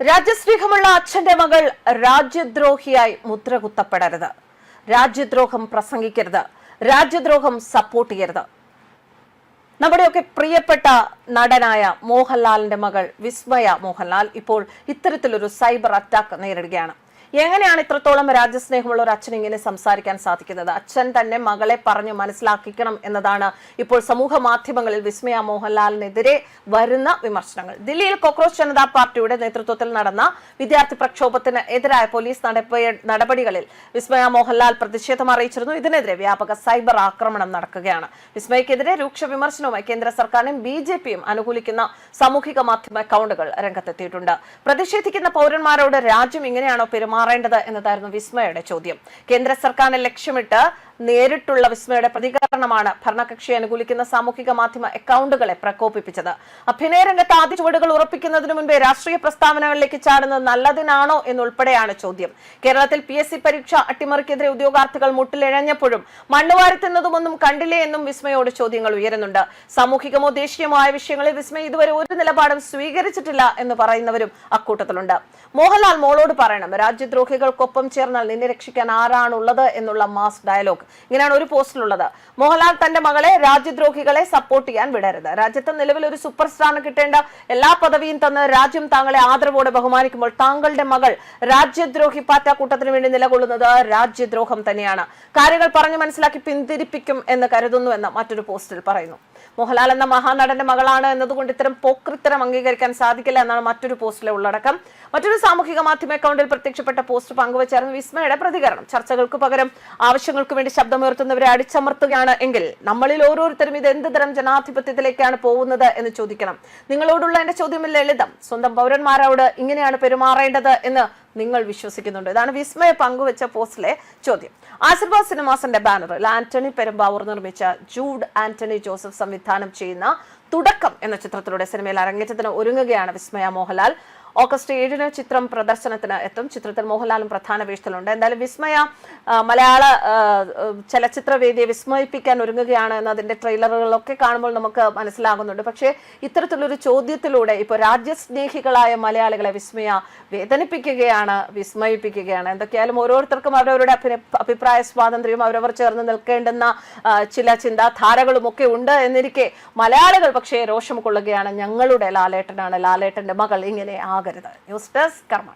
രാജ്യസ്നേഹമുള്ള അച്ഛന്റെ മകൾ രാജ്യദ്രോഹിയായി മുദ്രകുത്തപ്പെടരുത്. രാജ്യദ്രോഹം പ്രസംഗിക്കരുത്. രാജ്യദ്രോഹം സപ്പോർട്ട് ചെയ്യരുത്. നമ്മുടെയൊക്കെ പ്രിയപ്പെട്ട നടനായ മോഹൻലാലിന്റെ മകൾ വിസ്മയ മോഹൻലാൽ ഇപ്പോൾ ഇത്തരത്തിലൊരു സൈബർ അറ്റാക്ക് നേരിടുകയാണ്. എങ്ങനെയാണ് ഇത്രത്തോളം രാജ്യസ്നേഹമുള്ള ഒരു അച്ഛൻ ഇങ്ങനെ സംസാരിക്കാൻ സാധിക്കുന്നത്? അച്ഛൻ തന്നെ മകളെ പറഞ്ഞു മനസ്സിലാക്കിക്കണം എന്നതാണ് ഇപ്പോൾ സമൂഹ മാധ്യമങ്ങളിൽ വിസ്മയ മോഹൻലാലിനെതിരെ വരുന്ന വിമർശനങ്ങൾ. ദില്ലിയിൽ കോക്രോച്ച് ജനതാ പാർട്ടിയുടെ നേതൃത്വത്തിൽ നടന്ന വിദ്യാർത്ഥി പ്രക്ഷോഭത്തിന് എതിരായ പോലീസ് നടപടികളിൽ വിസ്മയ മോഹൻലാൽ പ്രതിഷേധം അറിയിച്ചിരുന്നു. ഇതിനെതിരെ വ്യാപക സൈബർ ആക്രമണം നടക്കുകയാണ്. വിസ്മയക്കെതിരെ രൂക്ഷ വിമർശനവുമായി കേന്ദ്ര സർക്കാരും BJPയും അനുകൂലിക്കുന്ന സാമൂഹിക മാധ്യമ അക്കൗണ്ടുകൾ രംഗത്തെത്തിയിട്ടുണ്ട്. പ്രതിഷേധിക്കുന്ന പൗരന്മാരോട് രാജ്യം ഇങ്ങനെയാണോ പെരുമാറുന്നത് എന്നതായിരുന്നു വിസ്മയുടെ ചോദ്യം. കേന്ദ്ര സർക്കാരിനെ ലക്ഷ്യമിട്ട് നേരിട്ടുള്ള വിസ്മയുടെ പ്രതികരണമാണ് ഭരണകക്ഷിയെ അനുകൂലിക്കുന്ന സാമൂഹിക മാധ്യമ അക്കൗണ്ടുകളെ പ്രകോപിപ്പിച്ചത്. അഭിനയ രംഗത്ത് ആദ്യ ചുവടുകൾ ഉറപ്പിക്കുന്നതിന് മുൻപേ രാഷ്ട്രീയ പ്രസ്താവനകളിലേക്ക് ചാടുന്നത് നല്ലതിനാണോ എന്നുൾപ്പെടെയാണ് ചോദ്യം. കേരളത്തിൽ PSC പരീക്ഷ അട്ടിമറിക്കെതിരെ ഉദ്യോഗാർത്ഥികൾ മുട്ടിലിഴഞ്ഞപ്പോഴും മണ്ണുവാരി തിന്നതുമൊന്നും കണ്ടില്ലേ എന്നും വിസ്മയോട് ചോദ്യങ്ങൾ ഉയരുന്നുണ്ട്. സാമൂഹികമോ ദേശീയമോ ആയ വിഷയങ്ങളിൽ വിസ്മയ ഇതുവരെ ഒരു നിലപാടും സ്വീകരിച്ചിട്ടില്ല എന്ന് പറയുന്നവരും അക്കൂട്ടത്തിലുണ്ട്. മോഹൻലാൽ മോളോട് പറയണം, രാജ്യദ്രോഹികൾക്കൊപ്പം ചേർന്നാൽ നിന്നെ രക്ഷിക്കാൻ ആരാണുള്ളത് എന്നുള്ള മാസ് ഡയലോഗ്. ഇങ്ങനെയാണ് ഒരു പോസ്റ്റിലുള്ളത്. മോഹൻലാൽ തന്റെ മകളെ രാജ്യദ്രോഹികളെ സപ്പോർട്ട് ചെയ്യാൻ വിടരുത്. രാജ്യത്ത് നിലവിൽ ഒരു സൂപ്പർ സ്റ്റാറിന് കിട്ടേണ്ട എല്ലാ പദവിയും തന്ന് രാജ്യം താങ്കളെ ആദരവോടെ ബഹുമാനിക്കുമ്പോൾ താങ്കളുടെ മകൾ രാജ്യദ്രോഹി പാറ്റാക്കൂട്ടത്തിന് വേണ്ടി നിലകൊള്ളുന്നത് രാജ്യദ്രോഹം തന്നെയാണ്. കാര്യങ്ങൾ പറഞ്ഞു മനസ്സിലാക്കി പിന്തിരിപ്പിക്കും എന്ന് കരുതുന്നുവെന്ന് മറ്റൊരു പോസ്റ്റിൽ പറയുന്നു. മോഹൻലാൽ എന്ന മഹാനടന്റെ മകളാണ് എന്നതുകൊണ്ട് ഇത്തരം പോക്രിത്തരം അംഗീകരിക്കാൻ സാധിക്കില്ല എന്നാണ് മറ്റൊരു പോസ്റ്റിലെ ഉള്ളടക്കം. മറ്റൊരു സാമൂഹിക മാധ്യമ അക്കൗണ്ടിൽ പ്രത്യക്ഷപ്പെട്ട പോസ്റ്റ് പങ്കുവച്ചായിരുന്നു വിസ്മയുടെ പ്രതികരണം. ചർച്ചകൾക്ക് പകരം ആവശ്യങ്ങൾക്ക് വേണ്ടി ശബ്ദമുയർത്തുന്നവരെ അടിച്ചമർത്തുകയാണ് എങ്കിൽ നമ്മളിൽ ഓരോരുത്തരും ഇത് എന്ത് തരം ജനാധിപത്യത്തിലേക്കാണ് പോകുന്നത് എന്ന് ചോദിക്കണം. നിങ്ങളോടുള്ള എന്റെ ചോദ്യം ലളിതം. സ്വന്തം പൗരന്മാരോട് ഇങ്ങനെയാണ് പെരുമാറേണ്ടത് എന്ന് നിങ്ങൾ വിശ്വസിക്കുന്നുണ്ട്? ഇതാണ് വിസ്മയ പങ്കുവെച്ച പോസ്റ്റിലെ ചോദ്യം. ആശീർവാദ് സിനിമാസിന്റെ ബാനറിൽ ആന്റണി പെരുമ്പാവൂർ നിർമ്മിച്ച ജൂഡ് ആന്റണി ജോസഫ് സംവിധാനം ചെയ്യുന്ന തുടക്കം എന്ന ചിത്രത്തിലൂടെ സിനിമയിൽ അരങ്ങേറ്റത്തിന് ഒരുങ്ങുകയാണ് വിസ്മയ മോഹൻലാൽ. ഓഗസ്റ്റ് 7 ചിത്രം പ്രദർശനത്തിന് എത്തും. ചിത്രത്തിൽ മോഹൻലാലും പ്രധാന വേഷത്തിലുണ്ട്. എന്തായാലും വിസ്മയ മലയാള ചലച്ചിത്രവേദിയെ വിസ്മയിപ്പിക്കാൻ ഒരുങ്ങുകയാണ് എന്ന് അതിന്റെ ട്രെയിലറുകളൊക്കെ കാണുമ്പോൾ നമുക്ക് മനസ്സിലാകുന്നുണ്ട്. പക്ഷേ ഇത്തരത്തിലൊരു ചോദ്യത്തിലൂടെ ഇപ്പോൾ രാജ്യസ്നേഹികളായ മലയാളികളെ വിസ്മയ വേദനിപ്പിക്കുകയാണ്, വിസ്മയിപ്പിക്കുകയാണ്. എന്തൊക്കെയായാലും ഓരോരുത്തർക്കും അവരവരുടെ അഭിപ്രായ സ്വാതന്ത്ര്യവും അവരവർ ചേർന്ന് നിൽക്കേണ്ടുന്ന ചില ചിന്താധാരകളും ഒക്കെ ഉണ്ട് എന്നിരിക്കെ മലയാളികൾ പക്ഷേ രോഷം കൊള്ളുകയാണ്. ഞങ്ങളുടെ ലാലേട്ടനാണ്, ലാലേട്ടന്റെ മകൾ ഇങ്ങനെ ആകരുത്. ന്യൂസ് ഡെസ്ക് കർമ്മ.